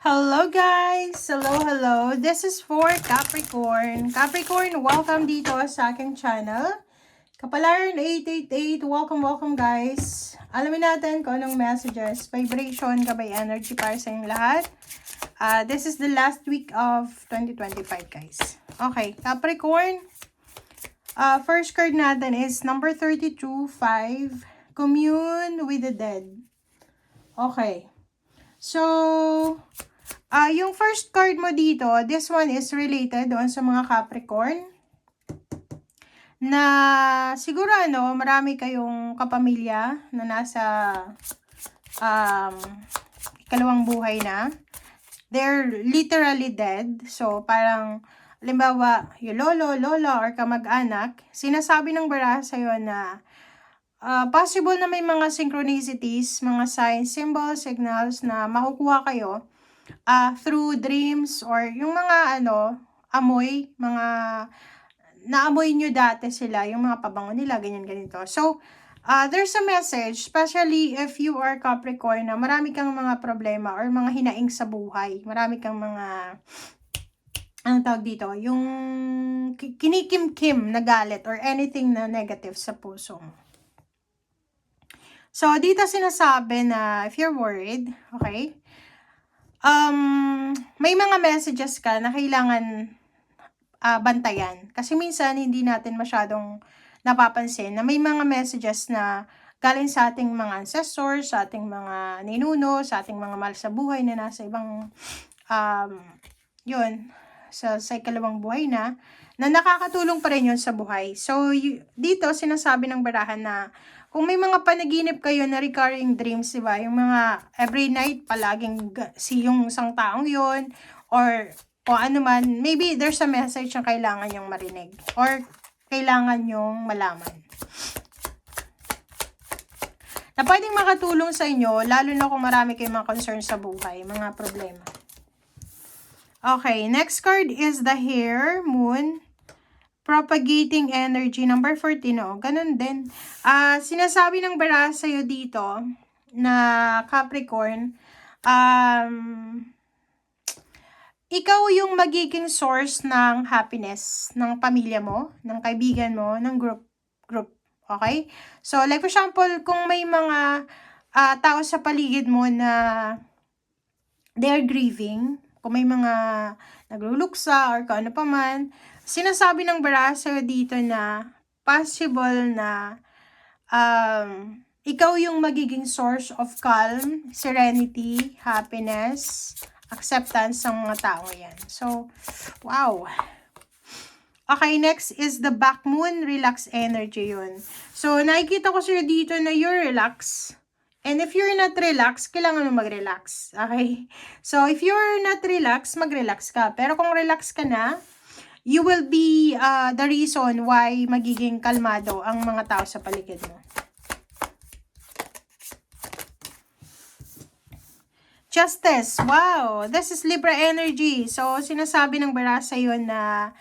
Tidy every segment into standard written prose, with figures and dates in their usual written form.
Hello guys! Hello! This is for Capricorn. Capricorn, welcome dito sa aking channel. Kapalaran 888, welcome guys. Alamin natin kung anong messages, vibration, gabay energy para sa inyong lahat. This is the last week of 2025 guys. Okay, Capricorn. First card natin is number 32, 5. Commune with the dead. Okay. So, yung first card mo dito, this one is related doon sa mga Capricorn. Na siguro marami kayong kapamilya na nasa ikalawang buhay na. They're literally dead. So, parang, halimbawa, yung lolo, lola, or kamag-anak, sinasabi ng baraha sa'yo na possible na may mga synchronicities, mga signs, symbols, signals na makukuha kayo through dreams or yung mga amoy, mga naamoy nyo dati sila, yung mga pabango nila, ganyan-ganito. So, there's a message, especially if you are Capricorn, na marami kang mga problema or mga hinaing sa buhay. Marami kang mga, anong tawag dito, yung kinikim-kim na galit or anything na negative sa puso mo. So, dito sinasabi na if you're worried, okay, may mga messages ka na kailangan bantayan. Kasi minsan, hindi natin masyadong napapansin na may mga messages na galing sa ating mga ancestors, sa ating mga ninuno, sa ating mga mahal sa buhay na nasa ibang, sa ikalawang buhay na nakakatulong pa rin yun sa buhay. So, dito, sinasabi ng barahan na kung may mga panaginip kayo na recurring dreams, diba? Yung mga every night, palaging yung isang taong yun, or ano man, maybe there's a message na kailangan yung marinig, or kailangan yung malaman. Na pwedeng makatulong sa inyo, lalo na kung marami kayong mga concerns sa buhay, mga problema. Okay, next card is the Hare, Moon, propagating energy, number 14, ganun din. Sinasabi ng baraha sa'yo dito, na Capricorn, ikaw yung magiging source ng happiness ng pamilya mo, ng kaibigan mo, ng group. Okay? So, like for example, kung may mga tao sa paligid mo na they're grieving, kung may mga nagluluksa or kung ano pa man, sinasabi ng baraha sa'yo dito na possible na ikaw yung magiging source of calm, serenity, happiness, acceptance ng mga tao yan. So, wow. Okay, next is the back moon, relax energy yun. So, nakikita ko sa'yo dito na you're relaxed. And if you're not relaxed, kailangan mo mag-relax. Okay? So, if you're not relaxed, mag-relax ka. Pero kung relax ka na, you will be the reason why magiging kalmado ang mga tao sa paligid mo. Justice. Wow! This is Libra energy. So, sinasabi ng baraha sa'yo na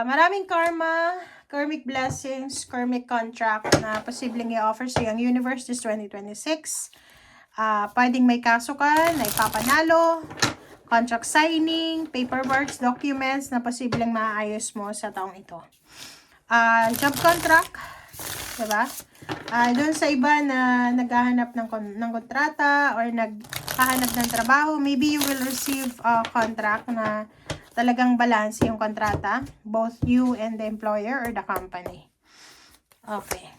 maraming karma, karmic blessings, karmic contract na posibleng i-offer sa yung universe this 2026. Pwedeng may kaso ka na ipapanalo, contract signing, paperwork, documents na posibleng maayos mo sa taong ito. Job contract, diba? Doon sa iba na naghahanap ng kontrata or naghahanap ng trabaho, maybe you will receive a contract na talagang balance yung kontrata, both you and the employer or the company. Okay.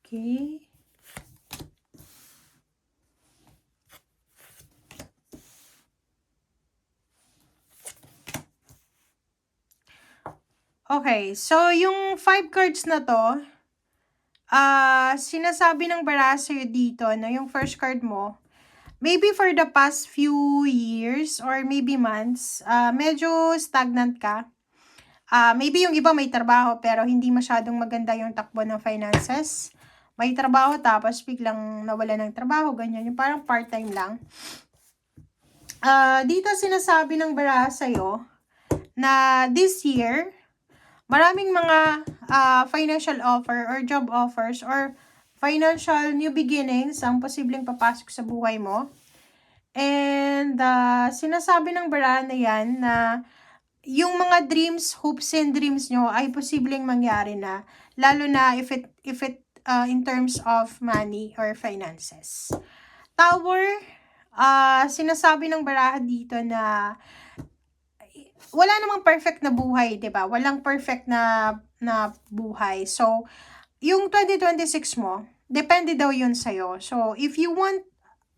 Okay. Okay, so yung 5 cards na to, sinasabi ng baraha sa'yo dito na yung first card mo, maybe for the past few years or maybe months, medyo stagnant ka. Maybe yung iba may trabaho pero hindi masyadong maganda yung takbo ng finances. May trabaho tapos biglang nawala ng trabaho, ganyan. Yung parang part-time lang. Dito sinasabi ng baraha sa'yo na this year, maraming mga financial offer or job offers or financial new beginnings ang posibleng papasok sa buhay mo. And sinasabi ng barahan na yan na yung mga dreams, hopes and dreams nyo ay posibleng mangyari na, lalo na if it in terms of money or finances. Tower, sinasabi ng baraha dito na wala namang perfect na buhay, 'di ba? Walang perfect na buhay. So, yung 2026 mo, depende daw 'yun sa iyo. So, if you want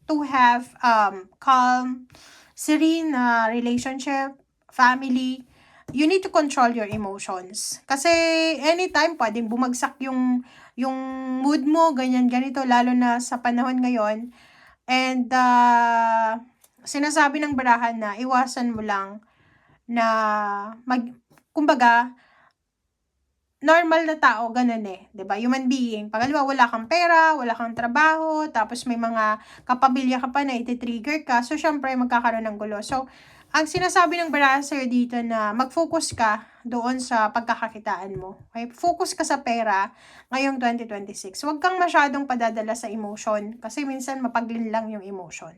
to have calm, serene relationship, family, you need to control your emotions. Kasi anytime pwedeng bumagsak yung mood mo, ganyan ganito, lalo na sa panahon ngayon. And sinasabi ng barahan na iwasan mo lang na kumbaga, normal na tao, ganun eh. 'Di ba? Human being. Pag wala kang pera, wala kang trabaho, tapos may mga kapamilya ka pa na iti-trigger ka, so syempre magkakaroon ng gulo. So, ang sinasabi ng baraha sa'yo dito na mag-focus ka doon sa pagkakakitaan mo. Okay? Focus ka sa pera ngayong 2026. Huwag kang masyadong padadala sa emotion kasi minsan mapaglin lang yung emotion.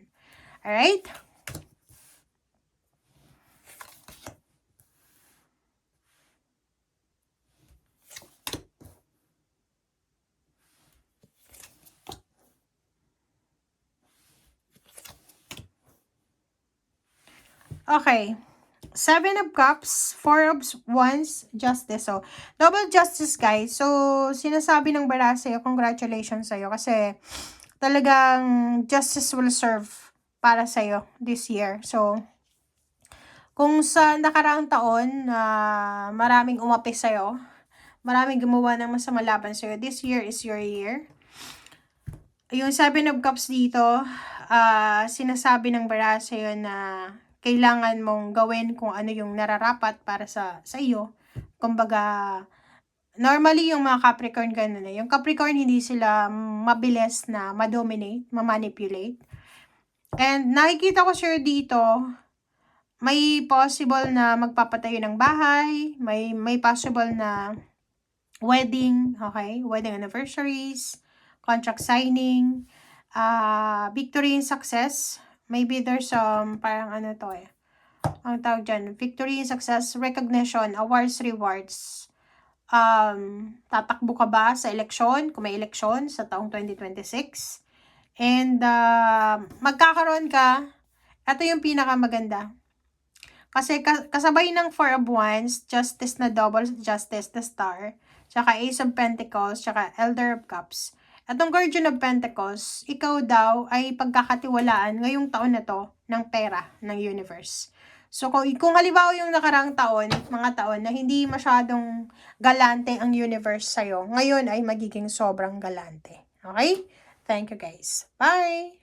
Alright? Okay. 7 of Cups, 4 of Wands, Justice. So, double justice, guys. So, sinasabi ng baraha sa'yo, congratulations sa'yo. Kasi, talagang justice will serve para sa'yo this year. So, kung sa nakaraang taon, maraming umapi sa'yo, maraming gumawa ng masama laban sa'yo, this year is your year. Yung 7 of Cups dito, sinasabi ng baraha sa'yo na kailangan mong gawin kung ano yung nararapat para sa iyo. Kumbaga, normally yung mga Capricorn ganun eh. Yung Capricorn hindi sila mabilis na ma-dominate, ma-manipulate. And nakikita ko sure dito, may possible na magpapatayo ng bahay, may possible na wedding, okay? Wedding anniversaries, contract signing, victory and success. Maybe there's parang ano to eh. Ang tawag dyan, victory and success, recognition, awards, rewards. Tatakbo ka ba sa eleksyon, kung may eleksyon sa taong 2026? And magkakaroon ka, ito yung pinakamaganda. Kasi kasabay ng 4 of Wands, Justice na double, Justice na star, tsaka Ace of Pentacles, tsaka Elder of Cups. Atong Guardian of Pentacles, ikaw daw ay pagkakatiwalaan ngayong taon na to ng pera ng universe. So, kung halimbawa yung nakarang taon, mga taon na hindi masyadong galante ang universe sa'yo, ngayon ay magiging sobrang galante. Okay? Thank you guys. Bye!